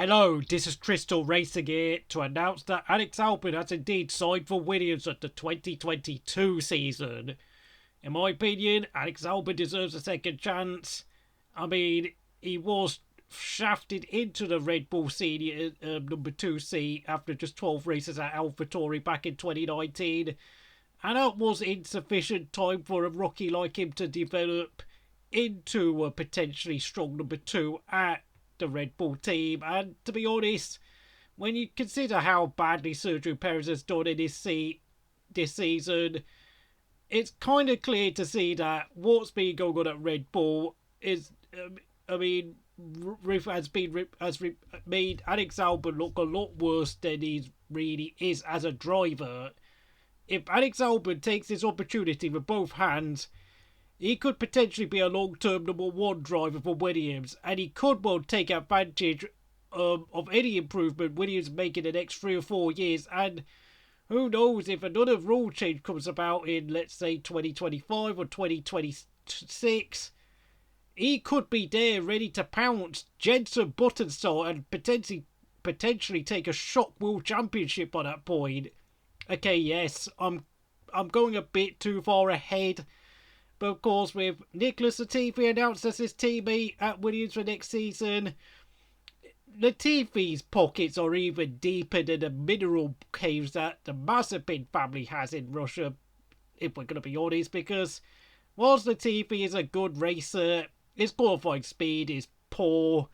Hello, this is Crystal Racing here to announce that Alex Albon has indeed signed for Williams at the 2022 season. In my opinion, Alex Albon deserves a second chance. I mean, he was shafted into the Red Bull senior number 2 seat after just 12 races at AlphaTauri back in 2019. And that was insufficient time for a rookie like him to develop into a potentially strong number 2 at the Red Bull team. And to be honest, when you consider how badly Sergio Perez has done in this season, it's kind of clear to see that what's been going on at Red Bull is, has made Alex Albon look a lot worse than he really is as a driver. If Alex Albon takes this opportunity with both hands, he could potentially be a long-term number 1 driver for Williams, and he could well take advantage of any improvement Williams make in the next 3 or 4 years. And who knows, if another rule change comes about in, let's say, 2025 or 2026, he could be there ready to pounce Jenson Button style and potentially take a shock world championship by that point. Okay, yes, I'm going a bit too far ahead. But of course, with Nicholas Latifi announced as his teammate at Williams for next season, Latifi's pockets are even deeper than the mineral caves that the Mazepin family has in Russia, if we're going to be honest, because whilst Latifi is a good racer, his qualifying speed is poor.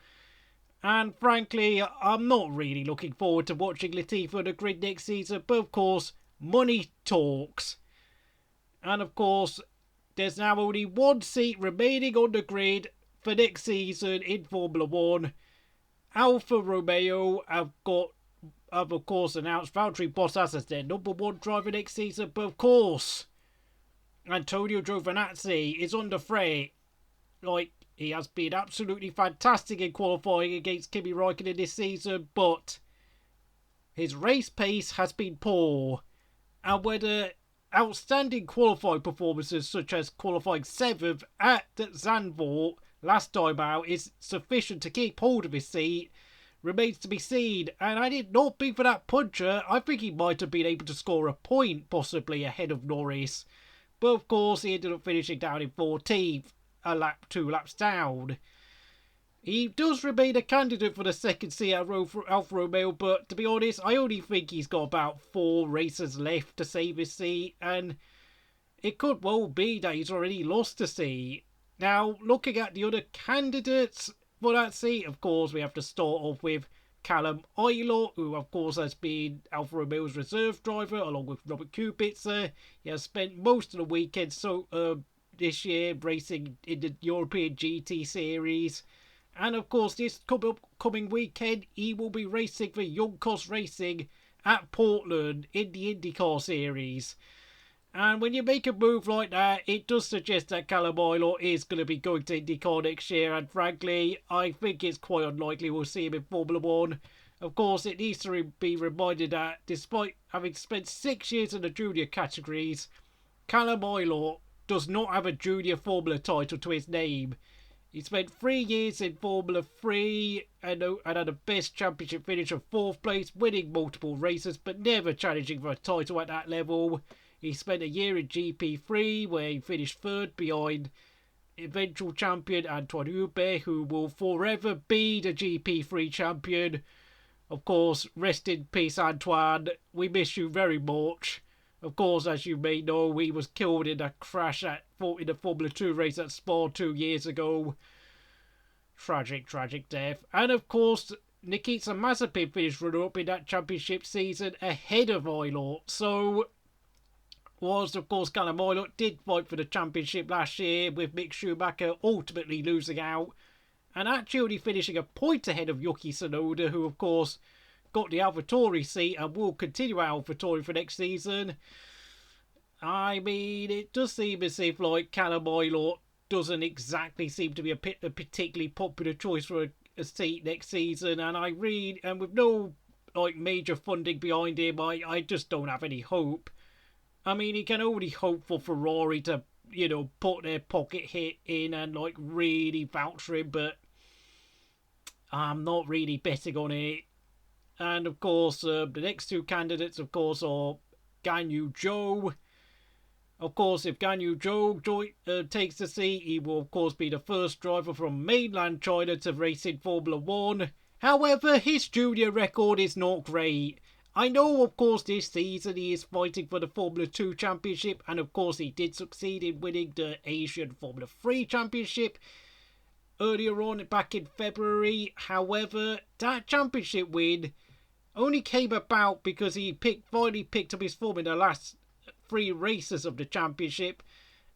And frankly, I'm not really looking forward to watching Latifi on the grid next season, but of course, money talks. And of course, there's now only 1 seat remaining on the grid for next season in Formula 1. Alfa Romeo have of course announced Valtteri Bottas as their number 1 driver next season, but of course, Antonio Giovinazzi is on the fray. He has been absolutely fantastic in qualifying against Kimi Räikkönen this season, but his race pace has been poor. And whether outstanding qualifying performances such as qualifying 7th at Zandvoort last time out is sufficient to keep hold of his seat remains to be seen. And I did not think for that puncher. I think he might have been able to score a point, possibly ahead of Norris. But of course, he ended up finishing down in 14th, 2 laps down. He does remain a candidate for the second seat at Alfa Romeo, but to be honest, I only think he's got about 4 races left to save his seat, and it could well be that he's already lost the seat. Now, looking at the other candidates for that seat, of course, we have to start off with Callum Ilott, who of course has been Alfa Romeo's reserve driver, along with Robert Kubica. He has spent most of the weekend this year racing in the European GT Series. And of course, this upcoming weekend, he will be racing for Young Cos Racing at Portland in the IndyCar Series. And when you make a move like that, it does suggest that Callum Ilott is going to be going to IndyCar next year. And frankly, I think it's quite unlikely we'll see him in Formula 1. Of course, it needs to be reminded that despite having spent 6 years in the junior categories, Callum Ilott does not have a junior Formula title to his name. He spent 3 years in Formula 3 and had a best championship finish of 4th place, winning multiple races but never challenging for a title at that level. He spent a year in GP3 where he finished 3rd behind eventual champion Antoine Hubert, who will forever be the GP3 champion. Of course, rest in peace, Antoine. We miss you very much. Of course, as you may know, he was killed in a crash in the Formula 2 race at Spa 2 years ago. Tragic death. And of course, Nikita Mazepin finished runner-up in that championship season ahead of Ilott. So, whilst of course Callum Ilott did fight for the championship last year, with Mick Schumacher ultimately losing out, and actually only finishing a point ahead of Yuki Tsunoda, who of course got the AlphaTauri seat and will continue at AlphaTauri for next season. I mean, it does seem as if Callum Ilott doesn't exactly seem to be a particularly popular choice for a seat next season, and with no major funding behind him, I just don't have any hope. I mean, he can only hope for Ferrari to, put their pocket hit in and really vouch for him, but I'm not really betting on it. And of course, the next two candidates, of course, are Ganyu Zhou. Of course, if Ganyu Zhou takes the seat, he will, of course, be the first driver from mainland China to race in Formula 1. However, his junior record is not great. I know, of course, this season he is fighting for the Formula 2 Championship, and of course he did succeed in winning the Asian Formula 3 Championship earlier on, back in February. However, that championship win only came about because he finally picked up his form in the last 3 races of the championship,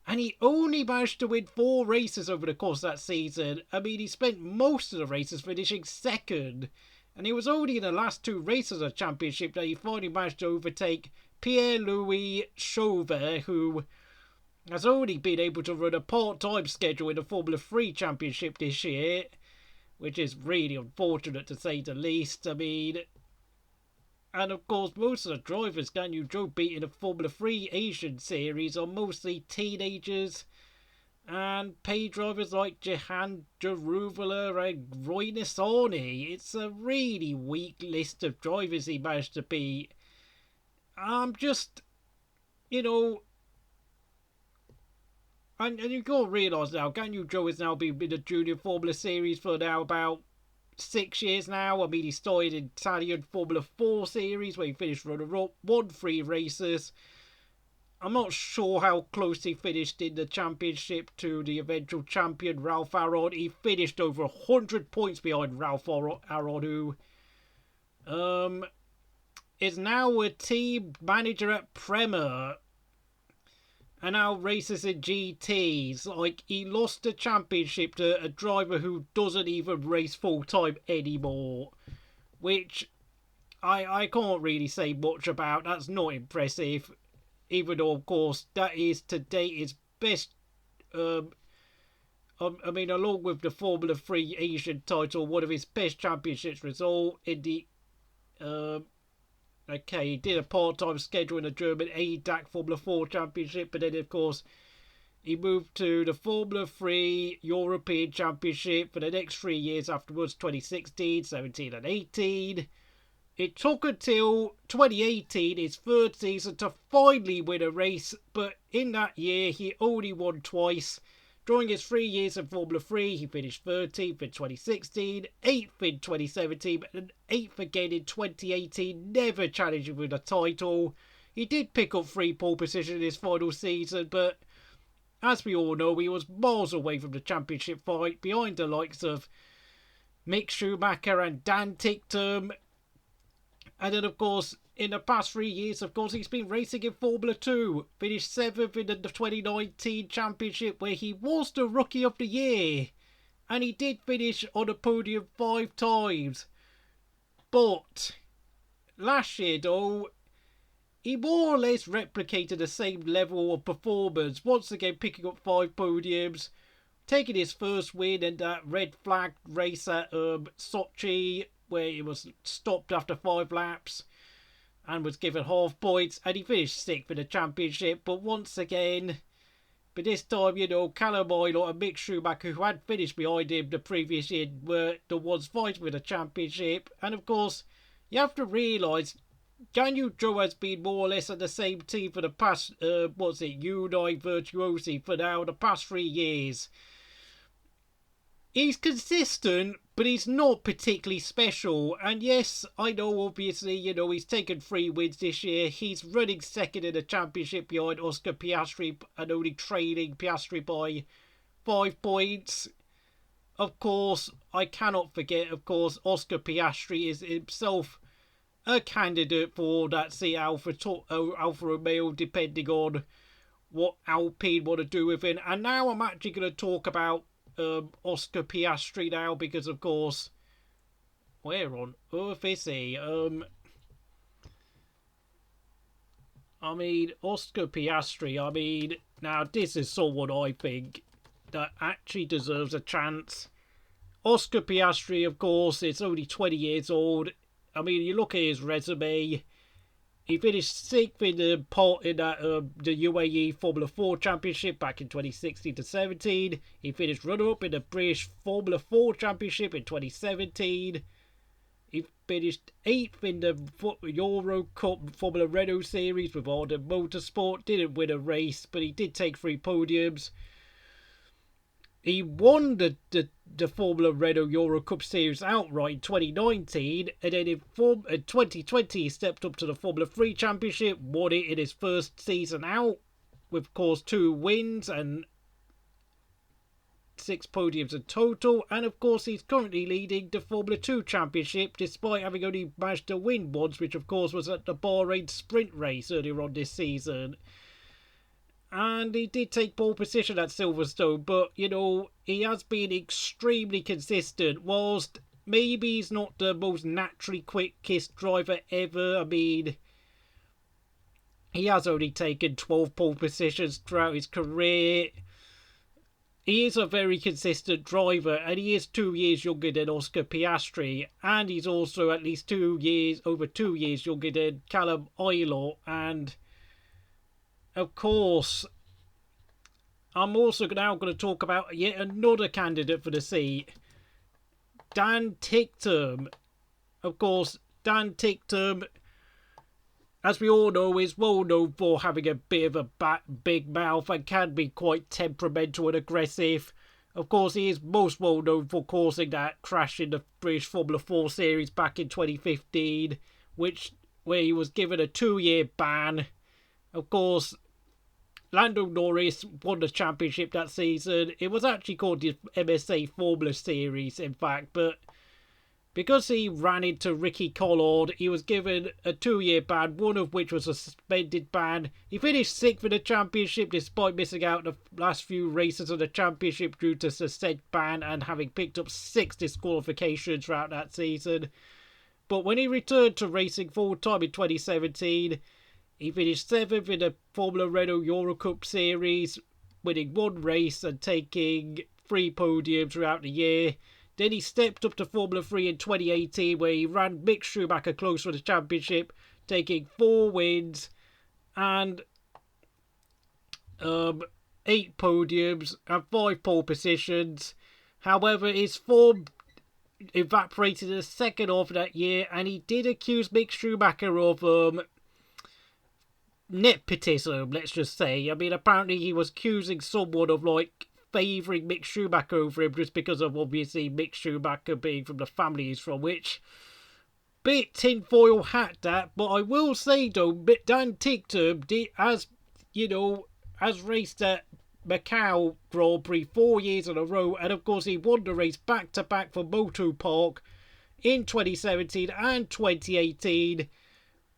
and he only managed to win 4 races over the course of that season. I mean, he spent most of the races finishing second, and it was only in the last 2 races of the championship that he finally managed to overtake Pierre-Louis Chauvet, who has only been able to run a part-time schedule in the Formula 3 Championship this year, which is really unfortunate to say the least. I mean, and of course, most of the drivers Ganyu Zhou beat in the Formula 3 Asian Series are mostly teenagers and paid drivers like Jehan Jeruvala and Roy Nissani. It's a really weak list of drivers he managed to beat. I'm just, you know, and you've got to realise now, Ganyu Zhou has now been in the Junior Formula Series for now about 6 years now. I mean, he started in Italian Formula 4 Series where he finished runner-up, won 3 races. I'm not sure how close he finished in the championship to the eventual champion, Ralph Aron. He finished over 100 points behind Ralph Aron, who is now a team manager at Prema and now races in GTs. Like, he lost the championship to a driver who doesn't even race full-time anymore, which I can't really say much about. That's not impressive, even though, of course, that is to date his best. I mean, along with the Formula 3 Asian title, one of his best championships result in the okay, he did a part-time schedule in the German ADAC Formula 4 Championship, but then, of course, he moved to the Formula 3 European Championship for the next 3 years afterwards, 2016, 17 and 18. It took until 2018, his 3rd season, to finally win a race, but in that year, he only won twice. During his 3 years in Formula 3, he finished 13th in 2016, 8th in 2017, and 8th again in 2018, never challenging for the title. He did pick up 3 pole positions in his final season, but as we all know, he was miles away from the championship fight, behind the likes of Mick Schumacher and Dan Ticktum. And then, of course, in the past 3 years, of course, he's been racing in Formula 2. Finished 7th in the 2019 Championship, where he was the Rookie of the Year. And he did finish on the podium 5 times. But last year, though, he more or less replicated the same level of performance. Once again, picking up 5 podiums, taking his first win in that red flag race at Sochi, where he was stopped after 5 laps and was given half points, and he finished 6th in the championship. But once again, but this time, you know, Callum Ilott and Mick Schumacher, who had finished behind him the previous year, were the ones fighting for the championship. And of course, you have to realise Ganyu Zhou has been more or less at the same team for the past, U9 Virtuosi for now the past 3 years. He's consistent, but he's not particularly special. And yes, I know, obviously, you know, he's taken 3 wins this year. He's running 2nd in the championship behind Oscar Piastri and only trailing Piastri by 5 points. Of course, I cannot forget, of course, Oscar Piastri is himself a candidate for that seat Alfa Romeo, depending on what Alpine want to do with him. And now I'm actually going to talk about Oscar Piastri now, because of course, where on earth is he? I mean, Oscar Piastri, I mean, now this is someone I think that actually deserves a chance. Oscar Piastri, of course, is only 20 years old. I mean, you look at his resume, He finished sixth in the UAE Formula 4 Championship back in 2016 to 17. He finished runner-up in the British Formula 4 Championship in 2017. He finished 8th in the Euro Cup Formula Renault Series with Honda Motorsport. Didn't win a race, but he did take 3 podiums. He won the Formula Renault Euro Cup Series outright in 2019, and then in 2020 he stepped up to the Formula 3 Championship, won it in his first season out, with of course 2 wins and 6 podiums in total, and of course he's currently leading the Formula 2 Championship despite having only managed to win once, which of course was at the Bahrain sprint race earlier on this season. And he did take pole position at Silverstone, but, you know, he has been extremely consistent. Whilst maybe he's not the most naturally quickest driver ever, I mean, he has only taken 12 pole positions throughout his career. He is a very consistent driver, and he is 2 years younger than Oscar Piastri, and he's also at least over 2 years younger than Callum Ilott, and of course, I'm also now going to talk about yet another candidate for the seat, Dan Ticktum. Of course, Dan Ticktum, as we all know, is well known for having a bit of a big mouth and can be quite temperamental and aggressive. Of course, he is most well known for causing that crash in the British Formula 4 Series back in 2015, where he was given a 2-year ban. Of course, Lando Norris won the championship that season. It was actually called the MSA Formula Series, in fact, but because he ran into Ricky Collard, he was given a 2-year ban, one of which was a suspended ban. He finished 6th in the championship despite missing out the last few races of the championship due to suspended ban and having picked up 6 disqualifications throughout that season. But when he returned to racing full-time in 2017, he finished 7th in the Formula Renault Euro Cup Series, winning 1 race and taking 3 podiums throughout the year. Then he stepped up to Formula 3 in 2018, where he ran Mick Schumacher close for the championship, taking 4 wins and 8 podiums and 5 pole positions. However, his form evaporated in the second half of that year, and he did accuse Mick Schumacher of nepotism, let's just say. I mean, apparently he was accusing someone of, like, favouring Mick Schumacher over him just because of, obviously, Mick Schumacher being from the family he's from, which, bit tinfoil hat that, but I will say, though, Dan Ticktum has raced at Macau Grand Prix 4 years in a row, and of course he won the race back-to-back for Moto Park in 2017 and 2018.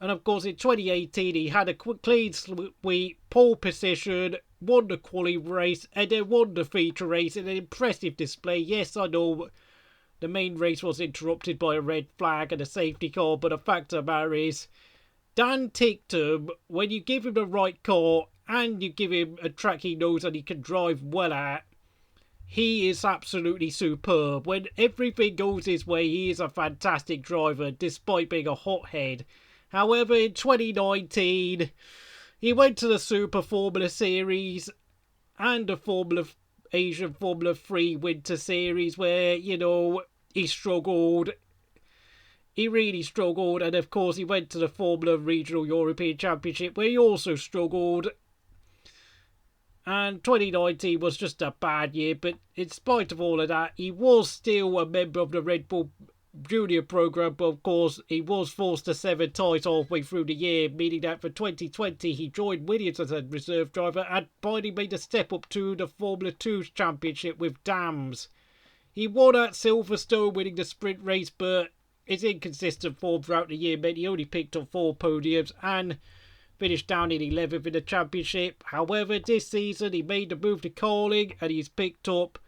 And of course, in 2018, he had a clean sweep, pole position, won the quali race, and then won the feature race in an impressive display. Yes, I know the main race was interrupted by a red flag and a safety car, but the fact of the matter is, Dan Ticktum, when you give him the right car and you give him a track he knows and he can drive well at, he is absolutely superb. When everything goes his way, he is a fantastic driver, despite being a hothead. However, in 2019, he went to the Super Formula Series and the Asian Formula 3 Winter Series where, he struggled. He really struggled. And, of course, he went to the Formula Regional European Championship where he also struggled. And 2019 was just a bad year. But in spite of all of that, he was still a member of the Red Bull Junior program, but of course he was forced to sever ties halfway through the year, meaning that for 2020 he joined Williams as a reserve driver and finally made a step up to the Formula 2 Championship with Dams. He won at Silverstone, winning the sprint race, but his inconsistent form throughout the year meant he only picked up 4 podiums and finished down in 11th in the championship. However, this season he made the move to Carling and he's picked up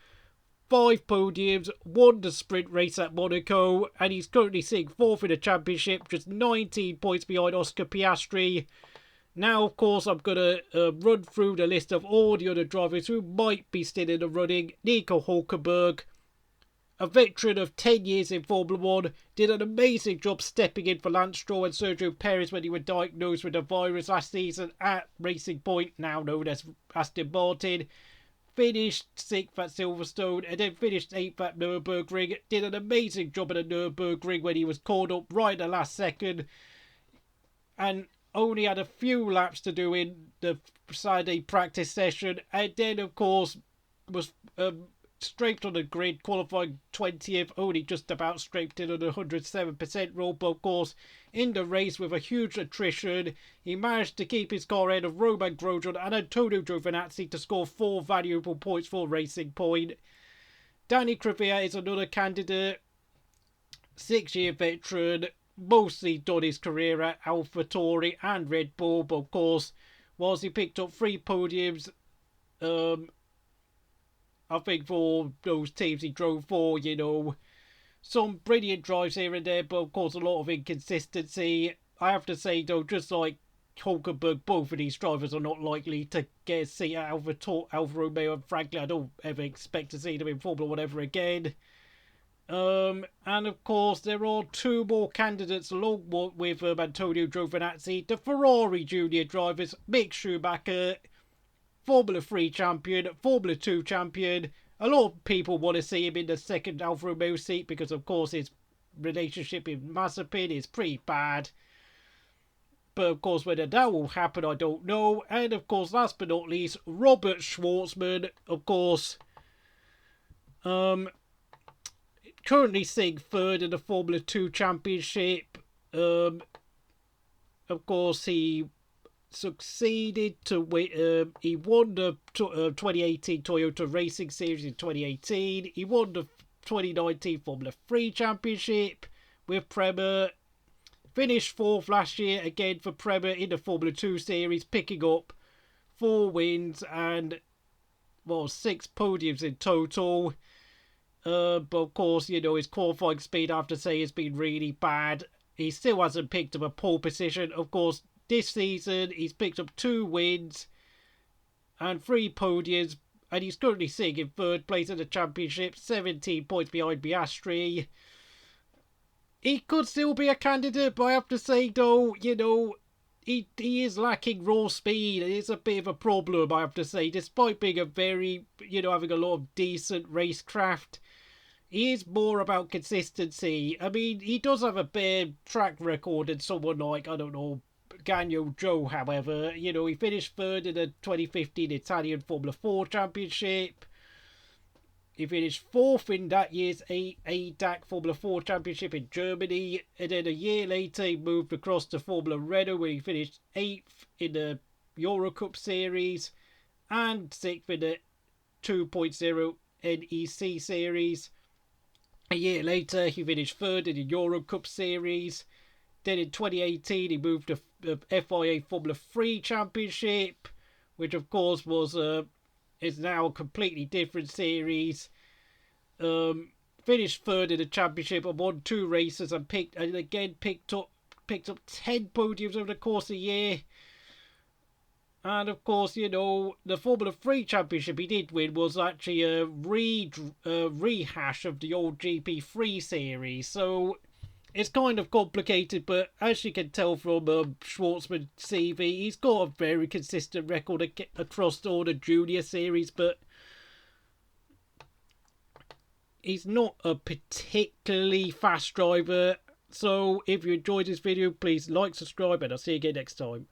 5 podiums, won the sprint race at Monaco, and he's currently sitting 4th in the championship, just 19 points behind Oscar Piastri. Now, of course, I'm going to run through the list of all the other drivers who might be still in the running. Nico Hulkenberg, a veteran of 10 years in Formula 1, did an amazing job stepping in for Lance Stroll and Sergio Perez when he was diagnosed with a virus last season at Racing Point, now known as Aston Martin. Finished 6th at Silverstone and then finished 8th at Nürburgring. Did an amazing job at the Nürburgring when he was called up right at the last second. And only had a few laps to do in the Saturday practice session. And then, of course, was scraped on the grid, qualifying 20th, only just about scraped in on the 107% rule. But of course, in the race with a huge attrition, he managed to keep his car ahead of Romain Grosjean and Antonio Giovinazzi to score 4 valuable points for Racing Point. Danny Crippier is another candidate, 6-year veteran, mostly done his career at AlphaTauri and Red Bull, but of course, whilst he picked up 3 podiums, I think for those teams he drove for, you know, some brilliant drives here and there, but of course a lot of inconsistency. I have to say though, just like Hulkenberg, both of these drivers are not likely to get a seat at Alfa Romeo, and frankly I don't ever expect to see them in Formula 1 ever again. And of course there are 2 more candidates along with Antonio Giovinazzi, the Ferrari junior drivers, Mick Schumacher, Formula 3 champion, Formula 2 champion. A lot of people want to see him in the second Alfa Romeo seat because of course his relationship with Mazepin is pretty bad. But of course whether that will happen I don't know. And of course last but not least, Robert Schwartzman, of course, currently sitting 3rd in the Formula 2 championship. Of course he succeeded to win. He won the 2018 Toyota Racing Series in 2018. He won the 2019 Formula 3 Championship with Prema. Finished 4th last year again for Prema in the Formula 2 Series, picking up 4 wins and 6 podiums in total. But of course, you know, his qualifying speed, I have to say, has been really bad. He still hasn't picked up a pole position. Of course, this season, he's picked up 2 wins and 3 podiums, and he's currently sitting in 3rd place in the championship, 17 points behind Piastre. He could still be a candidate, but I have to say, though, you know, he is lacking raw speed. It's a bit of a problem, I have to say, despite being a very, you know, having a lot of decent racecraft. He is more about consistency. I mean, he does have a better track record than someone like, I don't know, Ganyo Joe, however. You know, he finished 3rd in the 2015 Italian Formula 4 Championship. He finished 4th in that year's ADAC Formula 4 Championship in Germany. And then a year later, he moved across to Formula Renault, where he finished 8th in the Eurocup Series and 6th in the 2.0 NEC Series. A year later, he finished 3rd in the Eurocup Series. Then in 2018, he moved to the FIA Formula 3 Championship, which of course was is now a completely different series. Finished 3rd in the championship and won 2 races and picked up 10 podiums over the course of the year. And of course, you know, the Formula 3 Championship he did win was actually a rehash of the old GP3 series. So it's kind of complicated, but as you can tell from Schwartzman's CV, he's got a very consistent record across all the junior series, but he's not a particularly fast driver. So if you enjoyed this video, please like, subscribe, and I'll see you again next time.